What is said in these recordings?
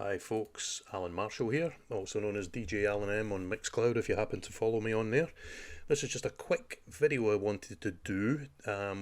Hi folks, Alan Marshall here, also known as DJ Alan M on Mixcloud if you happen to follow me on there. This is just a quick video I wanted to do,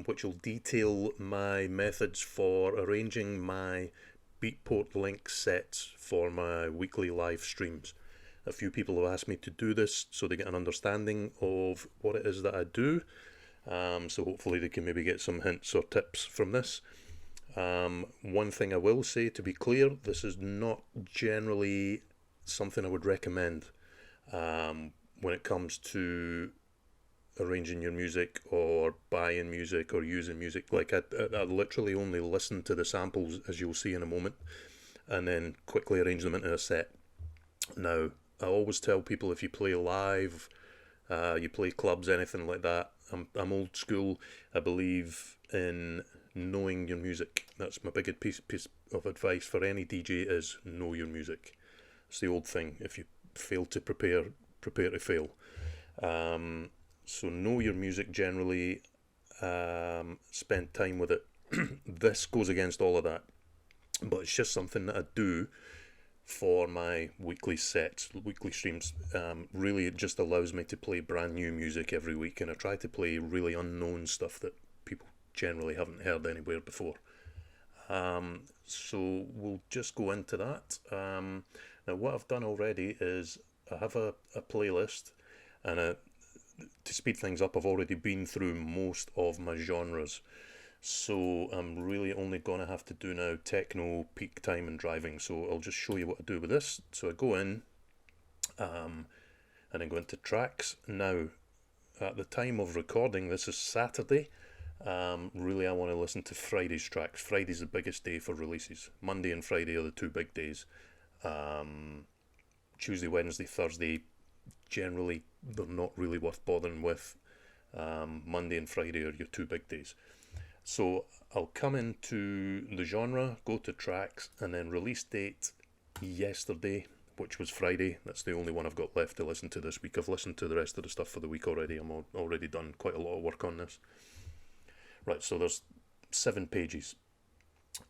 which will detail my methods for arranging my Beatport Link sets for my weekly live streams. A few people have asked me to do this so they get an understanding of what it is that I do, so hopefully they can maybe get some hints or tips from this. One thing I will say, to be clear, this is not generally something I would recommend when it comes to arranging your music or buying music or using music. Like I literally only listen to the samples, as you'll see in a moment, and then quickly arrange them into a set. Now, I always tell people, if you play live, you play clubs, anything like that, I'm old school. I believe in knowing your music. That's my biggest piece of advice for any DJ, is know your music. It's the old thing, if you fail to prepare to fail. So know your music generally, spend time with it. This goes against all of that, but it's just something that I do for my weekly sets, weekly streams. Really, it just allows me to play brand new music every week, and I try to play really unknown stuff that people generally haven't heard anywhere before. So we'll just go into that. Now what I've done already is I have a playlist, and to speed things up, I've already been through most of my genres. So I'm really only going to have to do now techno, peak time and driving. So I'll just show you what I do with this. So I go in and then go into tracks. Now, at the time of recording, this is Saturday. Really I want to listen to Friday's tracks. Friday's the biggest day for releases. Monday and Friday are the two big days. Tuesday, Wednesday, Thursday, generally they're not really worth bothering with. Monday and Friday are your two big days. So I'll come into the genre, go to tracks, and then release date yesterday, which was Friday. That's the only one I've got left to listen to this week. I've listened to the rest of the stuff for the week already. I'm already done quite a lot of work on this. Right, so there's 7 pages.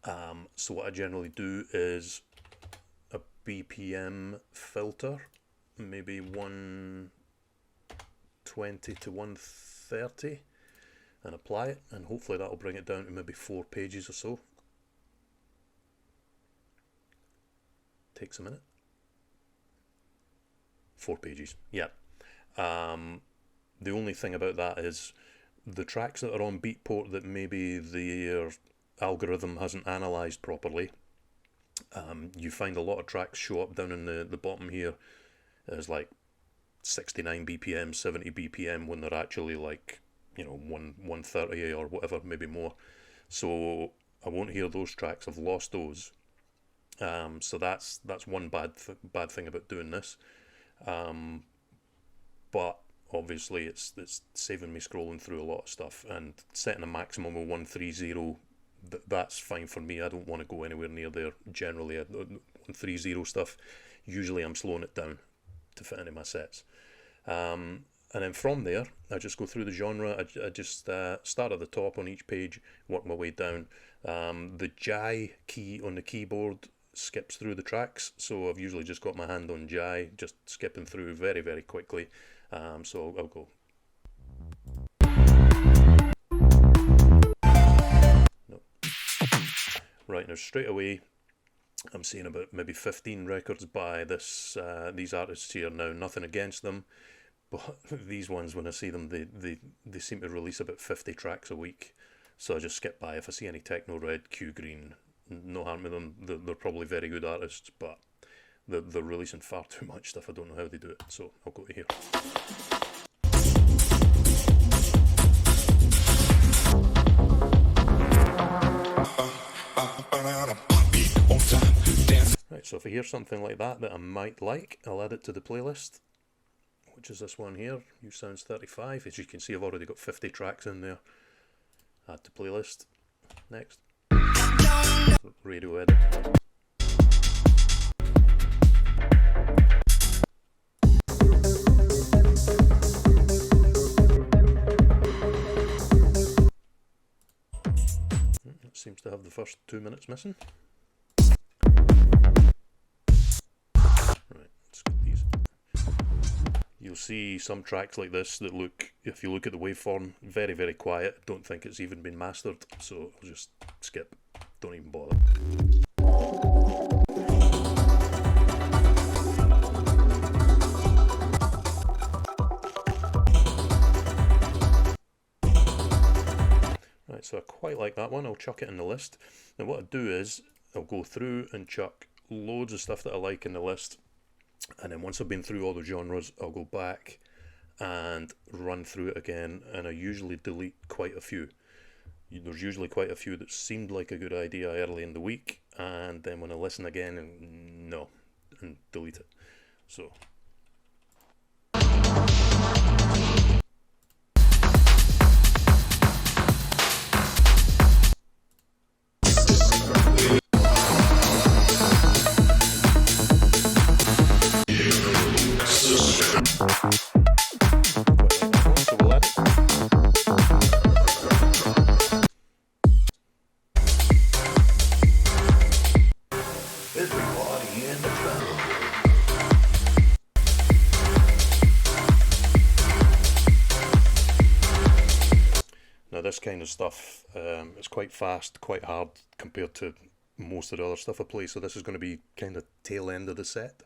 So what I generally do is a BPM filter, maybe 120 to 130, and apply it, and hopefully that'll bring it down to maybe 4 pages or so. Takes a minute. 4 pages, yeah. The only thing about that is the tracks that are on Beatport that maybe their algorithm hasn't analysed properly, you find a lot of tracks show up down in the bottom here as like 69 BPM, 70 BPM, when they're actually like, 130 or whatever, maybe more. So I won't hear those tracks. I've lost those. So that's one bad thing about doing this. But obviously it's saving me scrolling through a lot of stuff, and setting a maximum of 130, that's fine for me. I don't want to go anywhere near there. Generally, 130 stuff, usually I'm slowing it down to fit into my sets. And then from there, I just go through the genre. I just start at the top on each page, work my way down. The J key on the keyboard skips through the tracks, so I've usually just got my hand on J, just skipping through very, very quickly. So I'll go. No. Right, now straight away, I'm seeing about maybe 15 records by these artists here. Now, nothing against them, but these ones, when I see them, they seem to release about 50 tracks a week. So I just skip by. If I see any Techno Red, Q Green, no harm with them. They're probably very good artists, but they're releasing far too much stuff. I don't know how they do it, so I'll go to here. Right, so if I hear something like that I might like, I'll add it to the playlist, which is this one here, U Sounds 35. As you can see, I've already got 50 tracks in there. Add to playlist. Next. Radio edit. It seems to have the first 2 minutes missing. see some tracks like this that look, if you look at the waveform, very, very quiet. Don't think it's even been mastered, so I'll just skip. Don't even bother. Right, so I quite like that one. I'll chuck it in the list. Now what I do is I'll go through and chuck loads of stuff that I like in the list, and then once I've been through all the genres, I'll go back and run through it again, and I usually delete quite a few. There's usually quite a few that seemed like a good idea early in the week, and then when I listen again, and delete it. So we'll add it. Everybody in the crowd. Now this kind of stuff, it's quite fast, quite hard compared to most of the other stuff I play, so this is going to be kind of tail end of the set.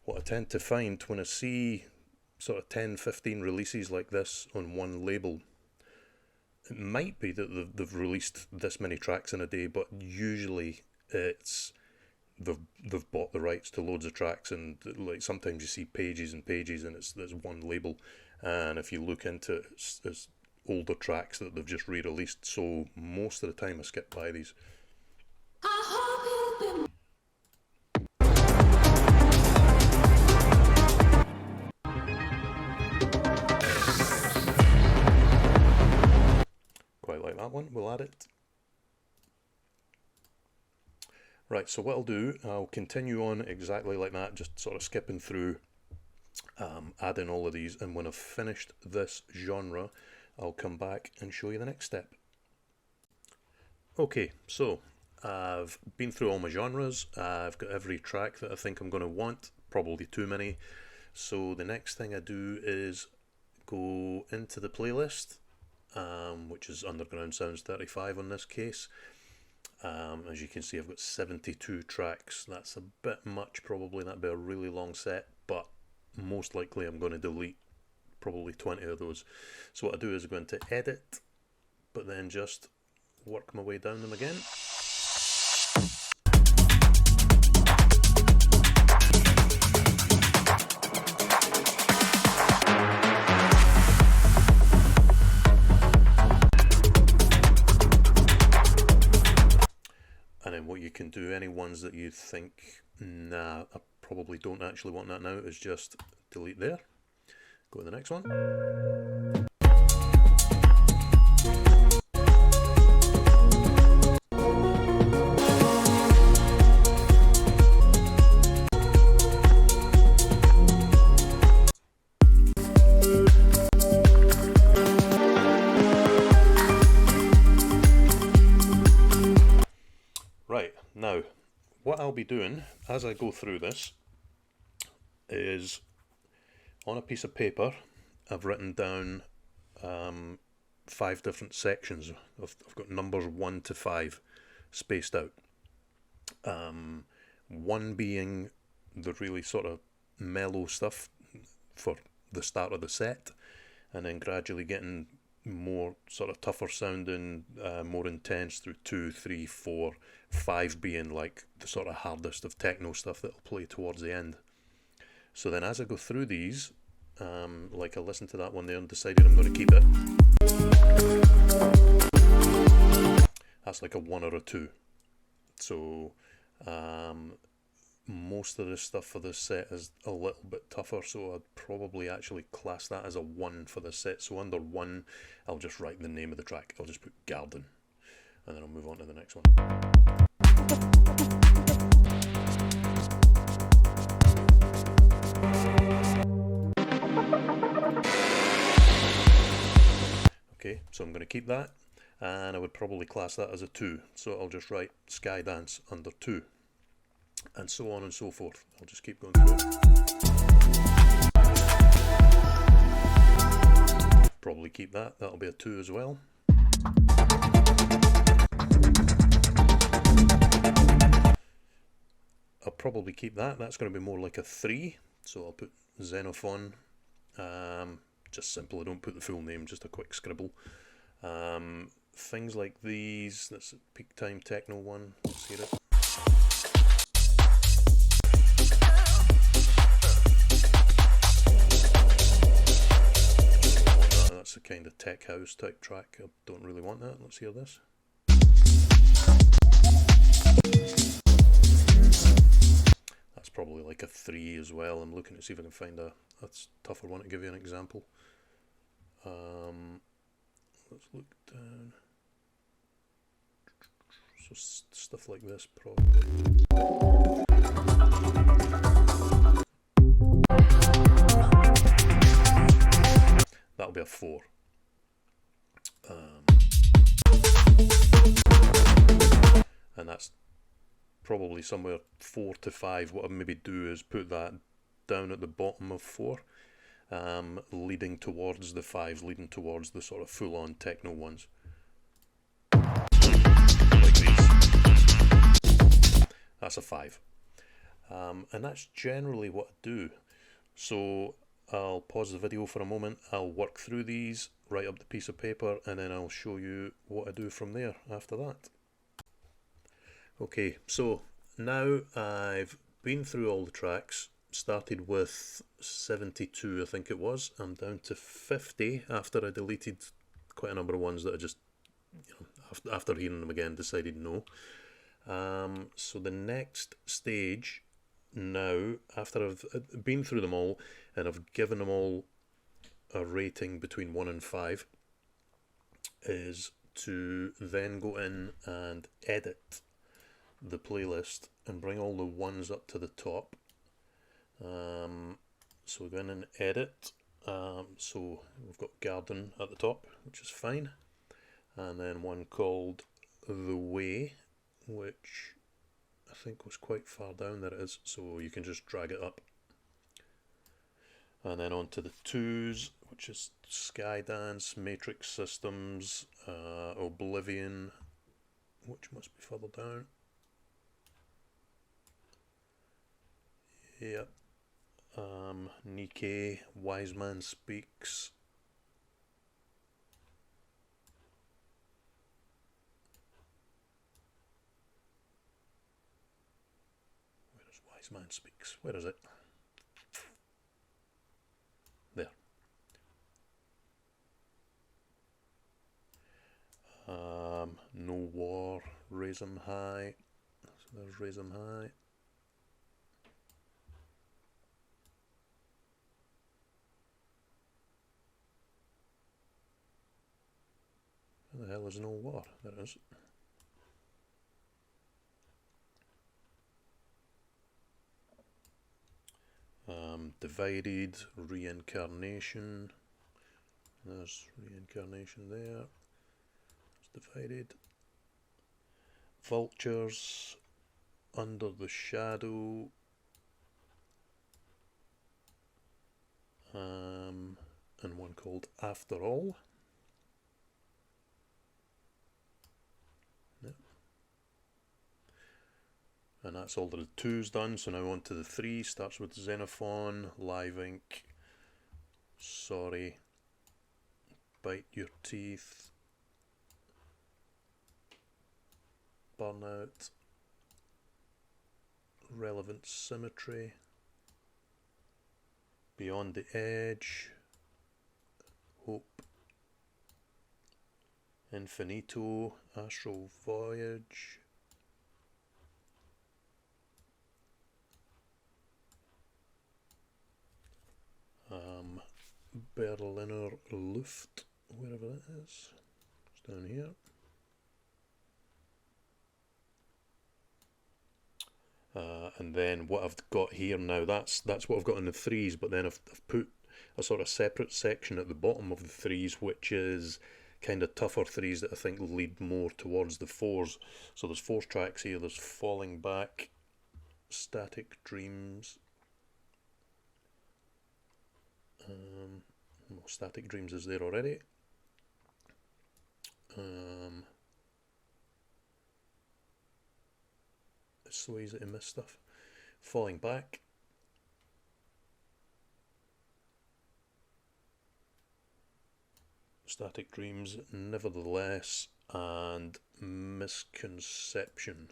What I tend to find when I see sort of 10-15 releases like this on one label, it might be that they've released this many tracks in a day, but usually it's they've bought the rights to loads of tracks, and like sometimes you see pages and pages and there's one label, and if you look into it, it's older tracks that they've just re-released, so most of the time I skip by these. Quite like that one, we'll add it. Right, so what I'll do, I'll continue on exactly like that, just sort of skipping through, adding all of these, and when I've finished this genre, I'll come back and show you the next step. Okay, so I've been through all my genres, I've got every track that I think I'm going to want, probably too many, so the next thing I do is go into the playlist, which is Underground Sounds 35 on this case. As you can see, I've got 72 tracks. That's a bit much probably, that'd be a really long set, but most likely I'm going to delete probably 20 of those. So what I do is I go into edit, but then just work my way down them again. And then what you can do, any ones that you think, nah, I probably don't actually want that now, is just delete there. Go to the next one. Now, what I'll be doing as I go through this is, on a piece of paper, I've written down 5 different sections. I've got numbers 1 to 5 spaced out. 1 being the really sort of mellow stuff for the start of the set, and then gradually getting more sort of tougher sounding, more intense through 2, 3, 4, 5 being like the sort of hardest of techno stuff that I'll play towards the end. So then as I go through these, like I listened to that one there and decided I'm going to keep it. That's like a 1 or a 2. So most of the stuff for this set is a little bit tougher, so I'd probably actually class that as a 1 for this set. So under 1, I'll just write the name of the track. I'll just put Garden, and then I'll move on to the next one. Okay, so I'm going to keep that, and I would probably class that as a 2. So I'll just write Skydance under 2, and so on and so forth. I'll just keep going through it. Probably keep that, that'll be a 2 as well. I'll probably keep that, that's going to be more like a 3, so I'll put Xenophon, just simple, I don't put the full name, just a quick scribble. Things like these, that's a peak time techno one, let's hear it. That's a kind of tech house type track, I don't really want that, let's hear this. That's probably like a 3 as well. I'm looking to see if I can find a tougher one to give you an example. Let's look down. So stuff like this probably. That'll be a 4. And that's probably somewhere 4 to 5. What I maybe do is put that down at the bottom of 4, leading towards the 5s, leading towards the sort of full-on techno ones. Like these. That's a 5. And that's generally what I do. So I'll pause the video for a moment, I'll work through these, write up the piece of paper, and then I'll show you what I do from there after that. Okay, so now I've been through all the tracks, started with 72 I think it was, I'm down to 50 after I deleted quite a number of ones that I just, after hearing them again decided no. So the next stage now, after I've been through them all and I've given them all a rating between 1 and 5, is to then go in and edit the playlist and bring all the ones up to the top. So we go in and edit. So we've got Garden at the top, which is fine, and then one called The Way, which I think was quite far down. There it is, so you can just drag it up. And then on to the 2s, which is Skydance, Matrix Systems, Oblivion, which must be further down. Yep. Nikkei, Wise Man Speaks. Where is Wise Man Speaks? Where is it? There. No War, Raise 'em High. So there's Raise 'em High. Where the hell is No War? There it is. Divided, Reincarnation. There's Reincarnation there. There's Divided. Vultures, Under the Shadow. And one called After All. And that's all the 2s done, so now on to the 3. Starts with Xenophon, Live Inc., Sorry, Bite Your Teeth, Burnout, Relevant Symmetry, Beyond the Edge, Hope, Infinito, Astral Voyage, Berliner Luft, wherever that is, it's down here. And then what I've got here now, that's what I've got in the 3s, but then I've put a sort of separate section at the bottom of the 3s, which is kind of tougher threes that I think lead more towards the fours. So there's 4 tracks here. There's Falling Back, Static Dreams. Well, Static Dreams is there already. It's so easy to miss stuff. Falling Back. Static Dreams, Nevertheless, and Misconception.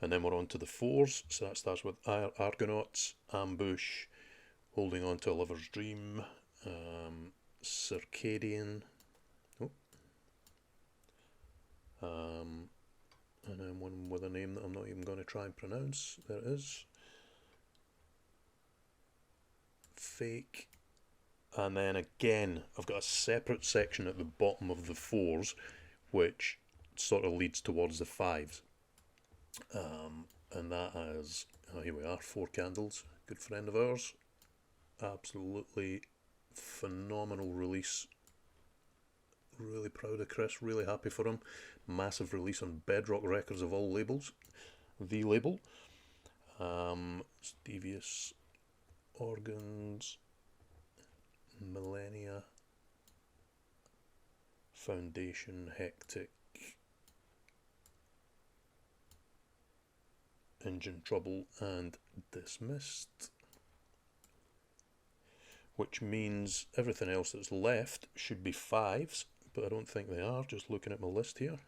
And then we're on to the 4s, so that starts with Argonauts, Ambush, Holding On to a Lover's Dream, Circadian, and then one with a name that I'm not even going to try and pronounce. There it is. Fake. And then again, I've got a separate section at the bottom of the 4s, which sort of leads towards the 5s. And that is, here we are, 4 Candles, good friend of ours. Absolutely phenomenal release. Really proud of Chris, really happy for him. Massive release on Bedrock Records of all labels. The label. Devious Organs, Millennia, Foundation, Hectic, Engine Trouble, and Dismissed. Which means everything else that's left should be 5s, but I don't think they are, just looking at my list here.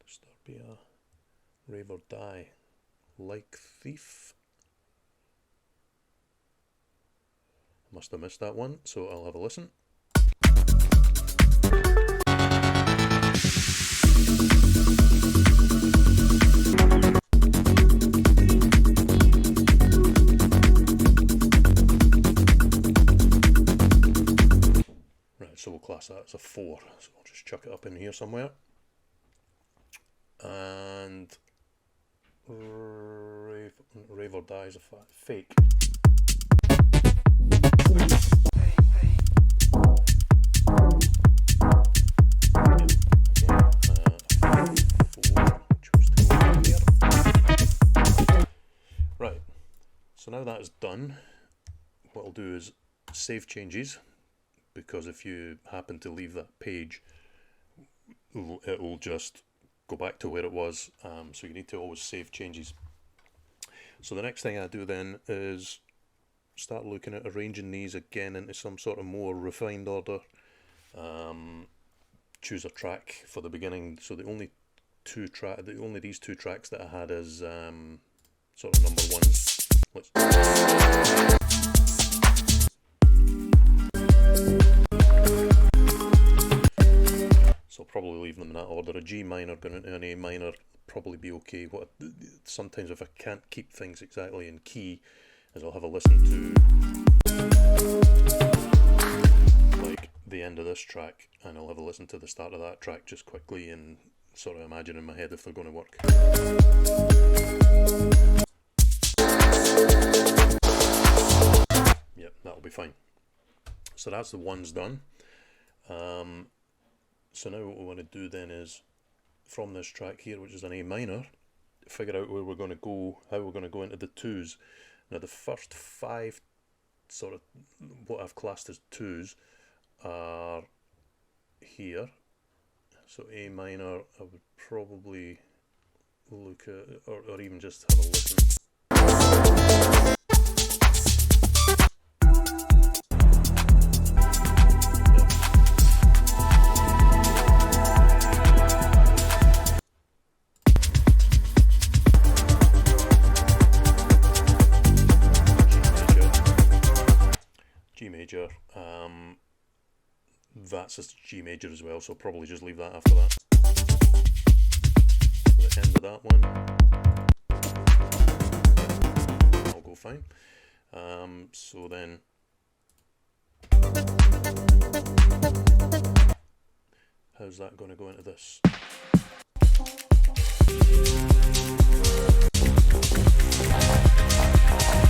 Disturbia, Rave or Die, Like Thief. Must have missed that one, so I'll have a listen. Right, so we'll class that as a 4, so I'll just chuck it up in here somewhere. And Rave or Die is a Fake. Right, so now that is done, what I'll do is save changes, because if you happen to leave that page, it will just go back to where it was, so you need to always save changes. So the next thing I do then is start looking at arranging these again into some sort of more refined order. Choose a track for the beginning. So the only these 2 tracks that I had as sort of number 1s. So I'll probably leave them in that order. A G minor going into an A minor, probably be okay. Sometimes if I can't keep things exactly in key, is I'll have a listen to like the end of this track, and I'll have a listen to the start of that track just quickly and sort of imagine in my head if they're going to work. Yep, that'll be fine. So that's the 1s done. So now what we want to do then is, from this track here, which is an A minor, figure out where we're going to go, how we're going to go into the 2s. Now the first 5, sort of what I've classed as 2s, are here. So A minor, I would probably look at, or even just have a listen. That's a G major as well, so I'll probably just leave that after that. So the end of that one, I'll go fine. So then, how's that going to go into this?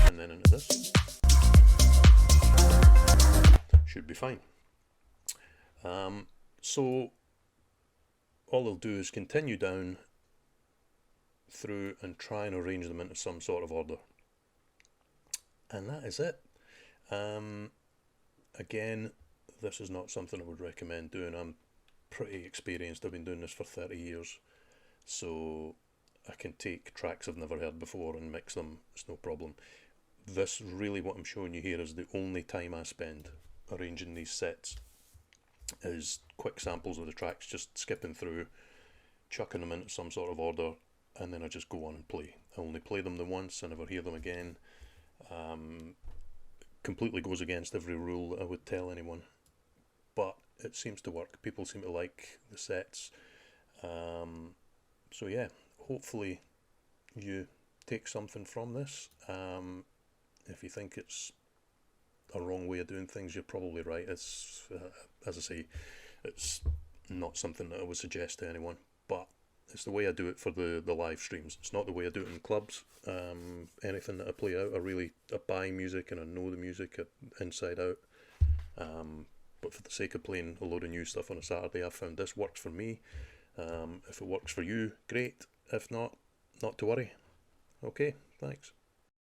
And then into this. Should be fine. So all they'll do is continue down through and try and arrange them into some sort of order. And that is it. Again, this is not something I would recommend doing. I'm pretty experienced. I've been doing this for 30 years. So I can take tracks I've never heard before and mix them. It's no problem. This really, what I'm showing you here, is the only time I spend arranging these sets. Is quick samples of the tracks, just skipping through, chucking them into some sort of order, and then I just go on and play. I only play them the once, I never hear them again. Completely goes against every rule that I would tell anyone, but it seems to work. People seem to like the sets. So yeah, hopefully you take something from this. If you think it's a wrong way of doing things, you're probably right. It's, as I say, it's not something that I would suggest to anyone, but it's the way I do it for the live streams. It's not the way I do it in clubs. Anything that I play out, I buy music and I know the music inside out. But for the sake of playing a load of new stuff on a Saturday, I've found this works for me. If it works for you, great. If not, not to worry. Okay, thanks.